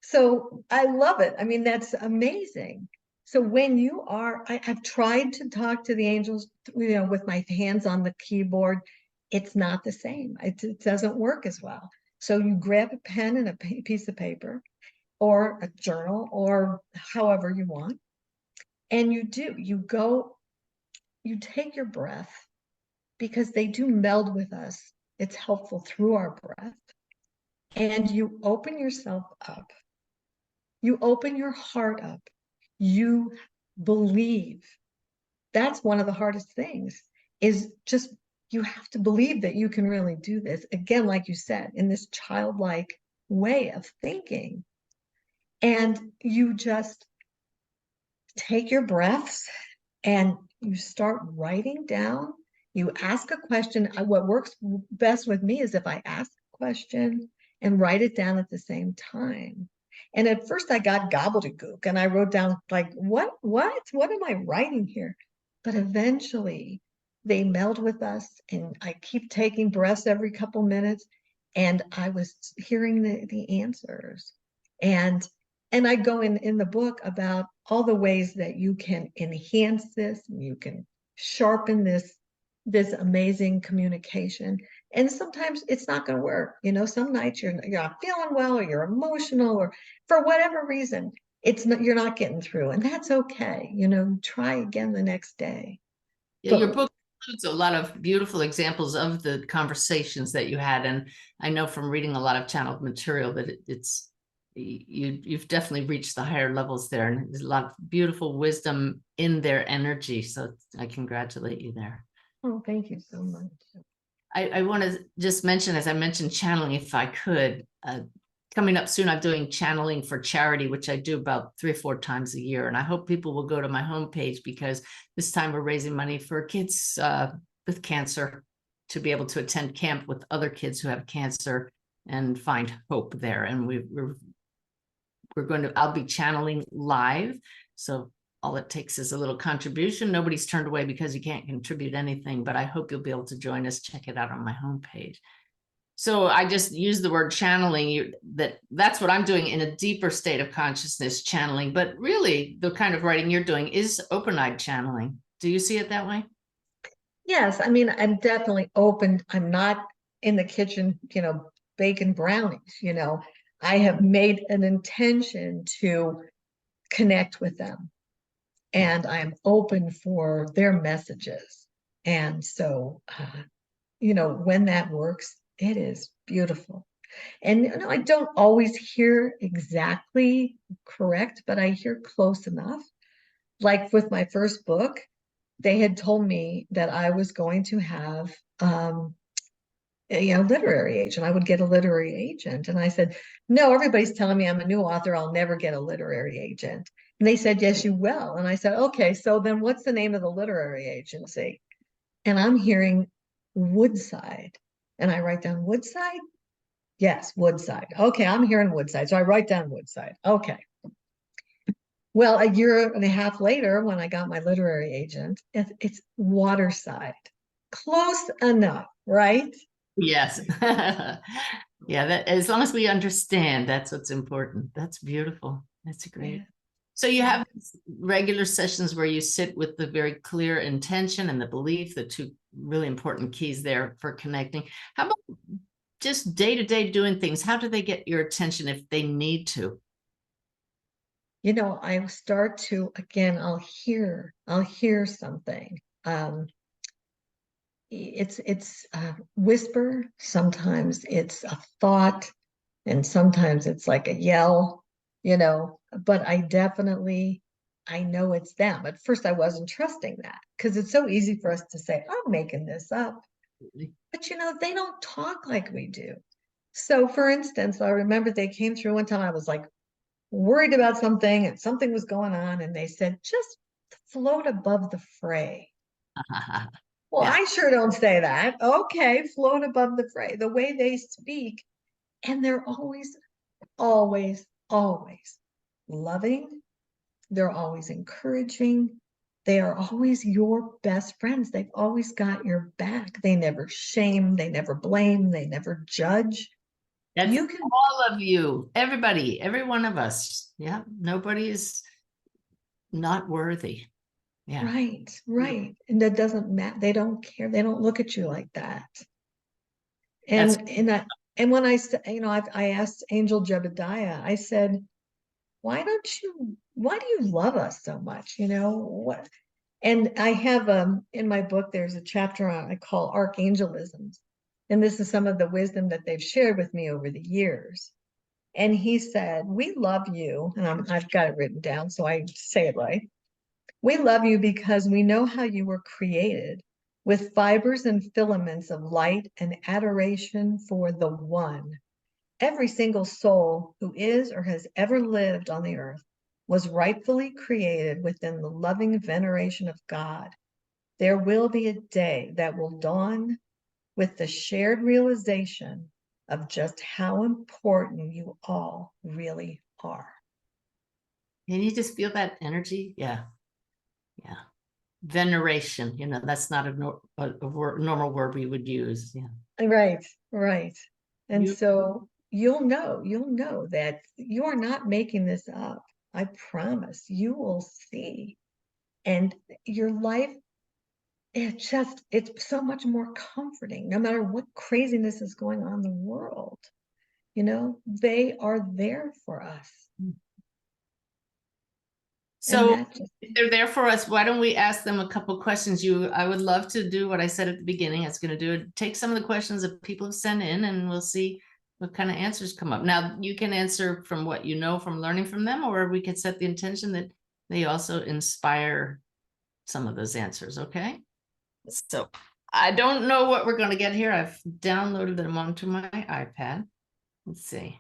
So I love it. I mean, that's amazing. So when you are, I've tried to talk to the angels, with my hands on the keyboard. It's not the same. It doesn't work as well. So you grab a pen and a piece of paper or a journal or however you want. And you take your breath, because they do meld with us. It's helpful through our breath. And you open yourself up. You open your heart up. You believe. That's one of the hardest things, is just you have to believe that you can really do this. Again, like you said, in this childlike way of thinking. And you just take your breaths and you start writing down. You ask a question. What works best with me is if I ask a question and write it down at the same time. And at first I got gobbledygook and I wrote down like, what am I writing here? But eventually they meld with us, and I keep taking breaths every couple minutes, and I was hearing the answers. And I go in the book about all the ways that you can enhance this, and you can sharpen this amazing communication. And sometimes it's not going to work. Some nights you're not feeling well, or you're emotional, or for whatever reason, you're not getting through, and that's okay. Try again the next day. Yeah, your book includes a lot of beautiful examples of the conversations that you had, and I know from reading a lot of channeled material that you've definitely reached the higher levels there, and there's a lot of beautiful wisdom in their energy. So I congratulate you there. Oh, thank you so much. I want to just mention, as I mentioned, channeling, if I could. Coming up soon, I'm doing channeling for charity, which I do about 3 or 4 times a year. And I hope people will go to my homepage, because this time we're raising money for kids with cancer to be able to attend camp with other kids who have cancer and find hope there. And I'll be channeling live. So all it takes is a little contribution. Nobody's turned away because you can't contribute anything, but I hope you'll be able to join us. Check it out on my homepage. So I just use the word channeling. That's what I'm doing in a deeper state of consciousness, channeling. But really, the kind of writing you're doing is open-eyed channeling. Do you see it that way? Yes, I mean, I'm definitely open. I'm not in the kitchen, baking brownies. I have made an intention to connect with them, and I'm open for their messages. And so, when that works, it is beautiful. And I don't always hear exactly correct, but I hear close enough. Like with my first book, they had told me that I was going to have a literary agent. I would get a literary agent. And I said, no, everybody's telling me I'm a new author. I'll never get a literary agent. And they said, yes, you will. And I said, okay, so then what's the name of the literary agency? And I'm hearing Woodside. And I write down Woodside. Yes, Woodside. Okay, I'm hearing Woodside. So I write down Woodside. Okay. Well, a year and a half later, when I got my literary agent, it's Waterside. Close enough, right? Yes. Yeah, that as long as we understand, that's what's important. That's beautiful. That's great. Yeah. So you have regular sessions where you sit with the very clear intention and the belief, the 2 really important keys there for connecting. How about just day-to-day doing things? How do they get your attention if they need to? I start to, again, I'll hear something. It's a whisper. Sometimes it's a thought, and sometimes it's like a yell, but I know it's them. At first I wasn't trusting that, because it's so easy for us to say, I'm making this up. But they don't talk like we do. So for instance, I remember they came through one time. I was like worried about something, and something was going on, and they said, just float above the fray. Well, Yeah. I sure don't say that. Okay, float above the fray. The way they speak, and they're always, always, always loving. They're always encouraging. They are always your best friends. They've always got your back. They never shame, they never blame, they never judge. That's You can, all of you, everybody, every one of us. Yeah, nobody is not worthy. Yeah. right, right. And that doesn't matter. They don't care. They don't look at you like that. That's And when I said, I asked Angel Jebediah, I said, why do you love us so much? What? And I have in my book, there's a chapter I call Archangelisms. And this is some of the wisdom that they've shared with me over the years. And he said, we love you. And I've got it written down, so I say it right. We love you because we know how you were created with fibers and filaments of light and adoration for the one. Every single soul who is or has ever lived on the earth was rightfully created within the loving veneration of God. There will be a day that will dawn with the shared realization of just how important you all really are. Can you just feel that energy? Yeah. Yeah. Veneration, that's not a normal word we would use. Yeah. Right, right. And You, so you'll know that you are not making this up. I promise you will see. And your life, it's so much more comforting, no matter what craziness is going on in the world. They are there for us. And so that just, if they're there for us, why don't we ask them a couple questions? I would love to do what I said at the beginning. I was going to do it. Take some of the questions that people have sent in, and we'll see what kind of answers come up. Now, you can answer from what you know from learning from them, or we could set the intention that they also inspire some of those answers. Okay. So I don't know what we're going to get here. I've downloaded them onto my iPad. Let's see.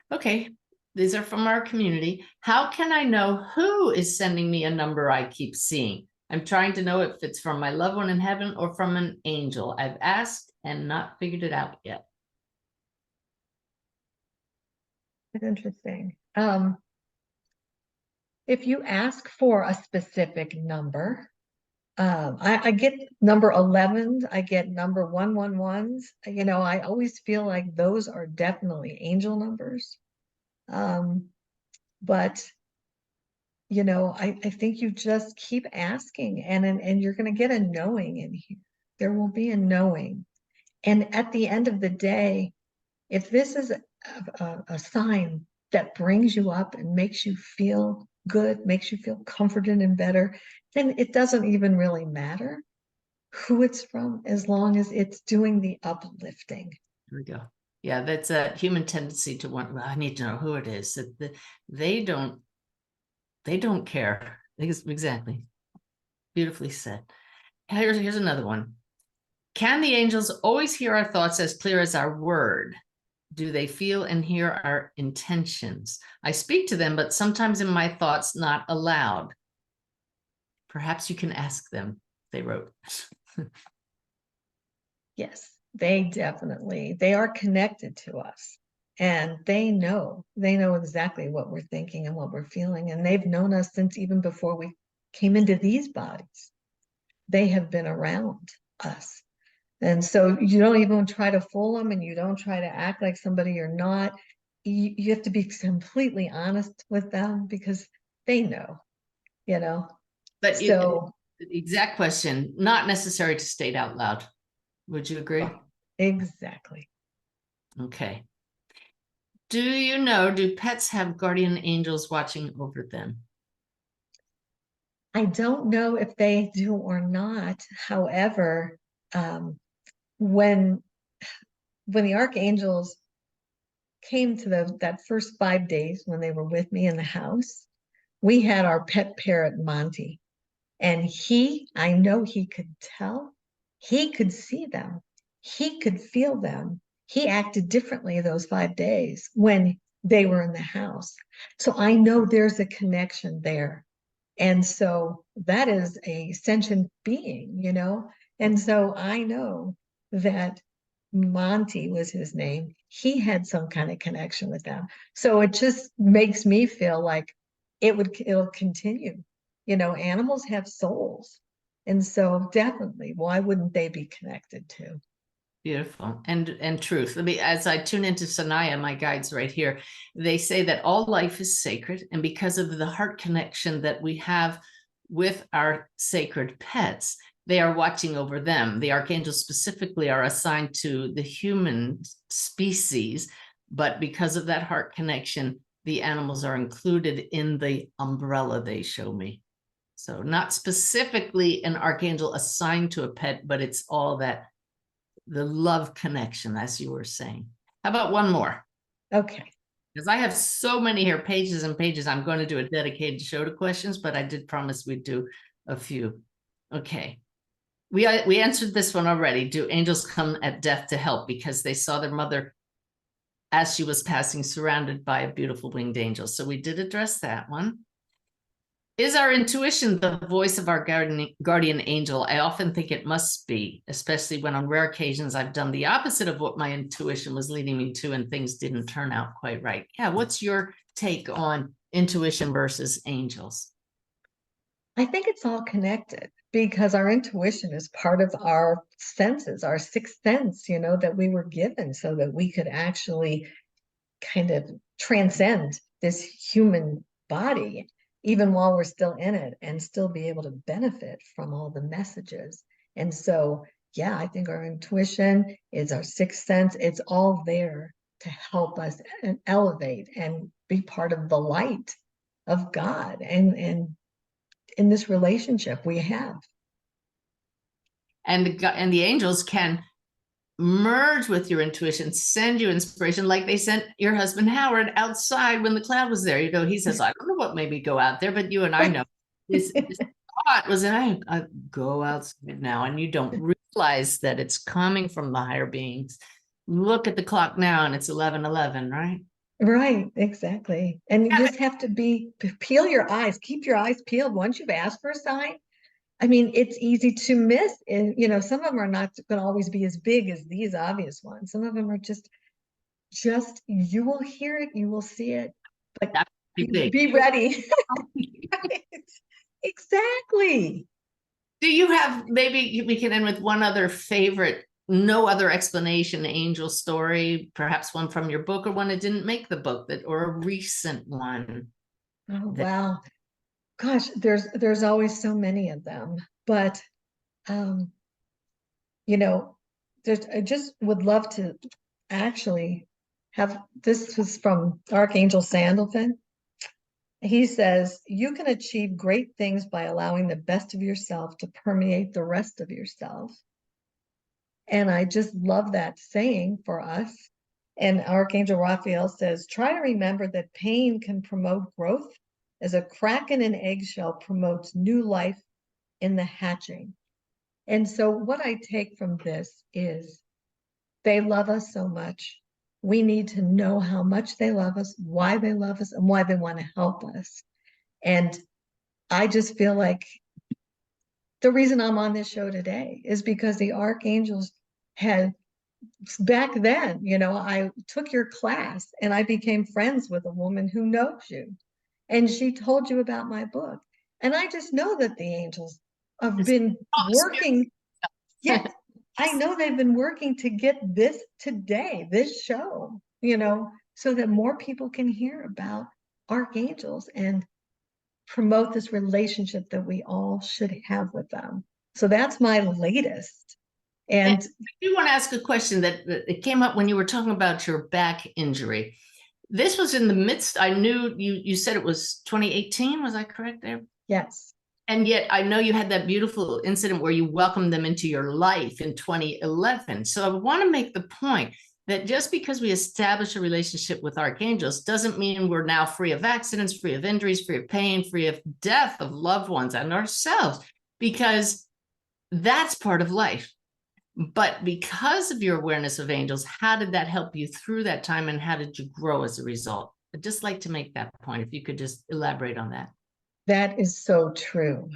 Okay, these are from our community. How can I know who is sending me a number I keep seeing? I'm trying to know if it's from my loved one in heaven or from an angel. I've asked and not figured it out yet. it's interesting. If you ask for a specific number, I get number 11, I get number 111s. I always feel like those are definitely angel numbers. But I think you just keep asking, and you're going to get a knowing in here. There will be a knowing. And at the end of the day, if this is a sign that brings you up and makes you feel good, makes you feel comforted and better, then it doesn't even really matter who it's from, as long as it's doing the uplifting. Here we go. Yeah, that's a human tendency to want, well, I need to know who it is. They don't care. Exactly. Beautifully said. Here's another one. Can the angels always hear our thoughts as clear as our word? Do they feel and hear our intentions? I speak to them, but sometimes in my thoughts, not aloud. Perhaps you can ask them, they wrote. Yes, they are connected to us, and they know exactly what we're thinking and what we're feeling. And they've known us since even before we came into these bodies. They have been around us. And so you don't even try to fool them, and you don't try to act like somebody you're not. You have to be completely honest with them, because they know, you know. But So the exact question, not necessary to state out loud. Would you agree? exactly. Okay. Do pets have guardian angels watching over them? I don't know if they do or not. However, um, when the archangels came to that first 5 days when they were with me in the house, we had our pet parrot Monty, and I know he could tell, he could see them, he could feel them. He acted differently those 5 days when they were in the house. So I know there's a connection there. And so that is a sentient being. And so I know that Monty was his name. He had some kind of connection with them. So it just makes me feel like it'll continue. animals have souls. And so definitely, why wouldn't they be connected to? Beautiful. And truth. As I tune into Sanaya, my guides right here, they say that all life is sacred. And because of the heart connection that we have with our sacred pets, they are watching over them. The archangels specifically are assigned to the human species, but because of that heart connection, the animals are included in the umbrella they show me. So not specifically an archangel assigned to a pet, but it's all that the love connection, as you were saying. How about one more? Okay. Because I have so many here, pages and pages. I'm going to do a dedicated show to questions, but I did promise we'd do a few. Okay. We answered this one already. Do angels come at death to help because they saw their mother as she was passing, surrounded by a beautiful winged angel? So we did address that one. Is our intuition the voice of our guardian angel? I often think it must be, especially when on rare occasions I've done the opposite of what my intuition was leading me to and things didn't turn out quite right. Yeah, what's your take on intuition versus angels? I think it's all connected because our intuition is part of our senses, our sixth sense, that we were given so that we could actually kind of transcend this human body, even while we're still in it, and still be able to benefit from all the messages. And so, yeah, I think our intuition is our sixth sense. It's all there to help us and elevate and be part of the light of God and in this relationship we have. And the angels can merge with your intuition, send you inspiration, like they sent your husband Howard outside when the cloud was there. He says, I don't know what made me go out there, but you and I know his thought was, I go outside now, and you don't realize that it's coming from the higher beings. Look at the clock now, and it's 11:11, right? Right, exactly. And you just have to peel your eyes, keep your eyes peeled. Once you've asked for a sign, I mean, it's easy to miss. And, some of them are not going to always be as big as these obvious ones. Some of them are just, you will hear it, you will see it, but be ready. Right. Exactly. Do you have, maybe we can end with one other favorite, no other explanation angel story, perhaps one from your book or one that didn't make the book, or a recent one? Oh, wow. Gosh, there's always so many of them, but I just would love to actually this was from Archangel Sandalphon. He says, you can achieve great things by allowing the best of yourself to permeate the rest of yourself. And I just love that saying for us. And Archangel Raphael says, try to remember that pain can promote growth as a crack in an eggshell promotes new life in the hatching. And so what I take from this is they love us so much. We need to know how much they love us, why they love us, and why they want to help us. And I just feel like the reason I'm on this show today is because the archangels had, back then, I took your class and I became friends with a woman who knows you. And she told you about my book. And I just know that the angels have been working. Yes, I know they've been working to get this today, this show, so that more people can hear about archangels and promote this relationship that we all should have with them. So that's my latest. And I do want to ask a question that it came up when you were talking about your back injury. This was in the midst, I knew you said it was 2018, was I correct there? yes. And yet I know you had that beautiful incident where you welcomed them into your life in 2011. So I want to make the point that just because we establish a relationship with archangels doesn't mean we're now free of accidents, free of injuries, free of pain, free of death of loved ones and ourselves, because that's part of life. But because of your awareness of angels, how did that help you through that time, and how did you grow as a result? I'd just like to make that point, if you could just elaborate on that. That is so true.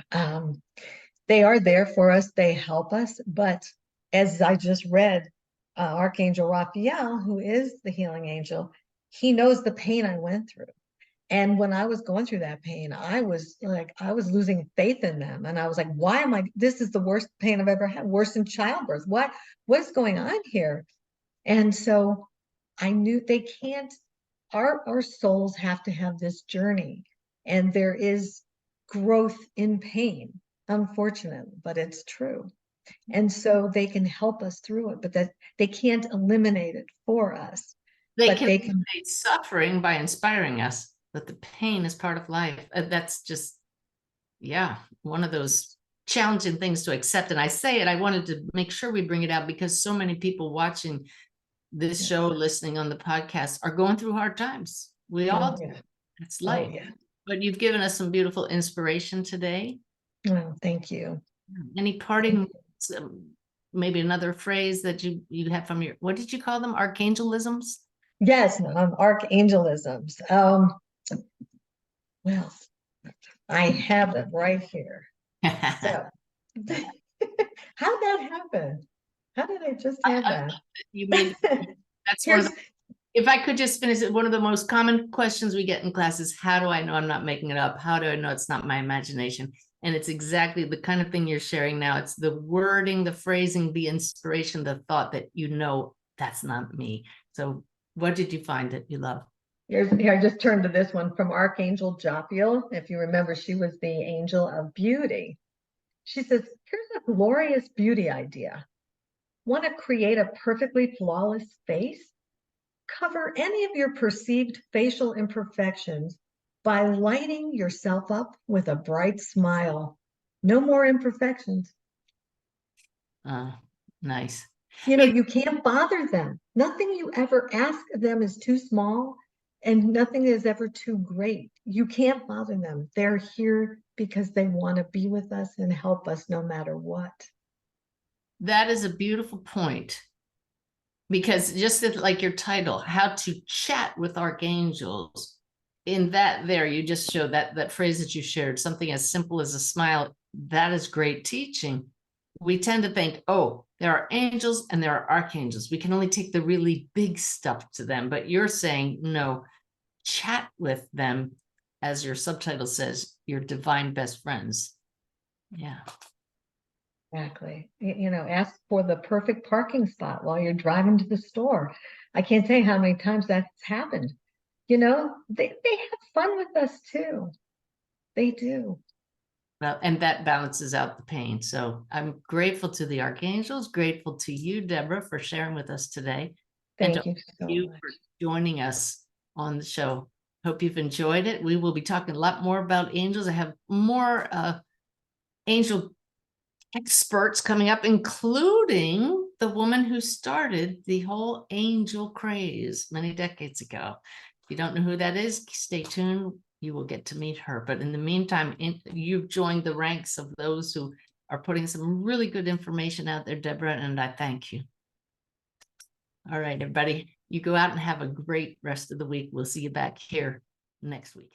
They are there for us, they help us. But as I just read, Archangel Raphael, who is the healing angel, he knows the pain I went through. And when I was going through that pain, I was losing faith in them. And I was like, why am I, this is the worst pain I've ever had, worse than childbirth. What's going on here? And so I knew they can't, our souls have to have this journey. And there is growth in pain, unfortunately, but it's true. And so they can help us through it, but that they can't eliminate it for us. They But can they can, eliminate suffering by inspiring us, but the pain is part of life. That's just, yeah, one of those challenging things to accept. And I say it, I wanted to make sure we bring it out because so many people watching this show, listening on the podcast, are going through hard times. We all do. It's life. Oh, yeah. But you've given us some beautiful inspiration today. Oh, thank you. Any parting, maybe another phrase that you have from your, what did you call them? Archangelisms? Yes, archangelisms. Well, I have it right here. So, how did that happen? How did I just have that? You made, that's one of Here's, the, if I could just finish it, one of the most common questions we get in class is, how do I know I'm not making it up? How do I know it's not my imagination? And it's exactly the kind of thing you're sharing now. It's the wording, the phrasing, the inspiration, the thought that you know that's not me. So what did you find that you love? here, I just turned to this one from Archangel Jophiel. If you remember, she was the angel of beauty. She says, here's a glorious beauty idea. Want to create a perfectly flawless face? Cover any of your perceived facial imperfections by lighting yourself up with a bright smile. No more imperfections. Nice. You know, you can't bother them. Nothing you ever ask them is too small, and nothing is ever too great. You can't bother them. They're here because they want to be with us and help us no matter what. That is a beautiful point. Because just like your title, how to chat with archangels, in that there, you just showed that phrase that you shared, something as simple as a smile. That is great teaching. We tend to think, oh, there are angels and there are archangels. We can only take the really big stuff to them. But you're saying, no, chat with them, as your subtitle says, your divine best friends. Yeah. Exactly. You know, ask for the perfect parking spot while you're driving to the store. I can't say how many times that's happened. You know, they have fun with us too. They do. Well, and that balances out the pain. So I'm grateful to the archangels, grateful to you, Debra, for sharing with us today. And Thank you so you much. for joining us on the show. Hope you've enjoyed it. We will be talking a lot more about angels. I have more angel experts coming up, including the woman who started the whole angel craze many decades ago. If you don't know who that is, stay tuned. You will get to meet her. But in the meantime, you've joined the ranks of those who are putting some really good information out there, Debra, and I thank you. All right, everybody, you go out and have a great rest of the week. We'll see you back here next week.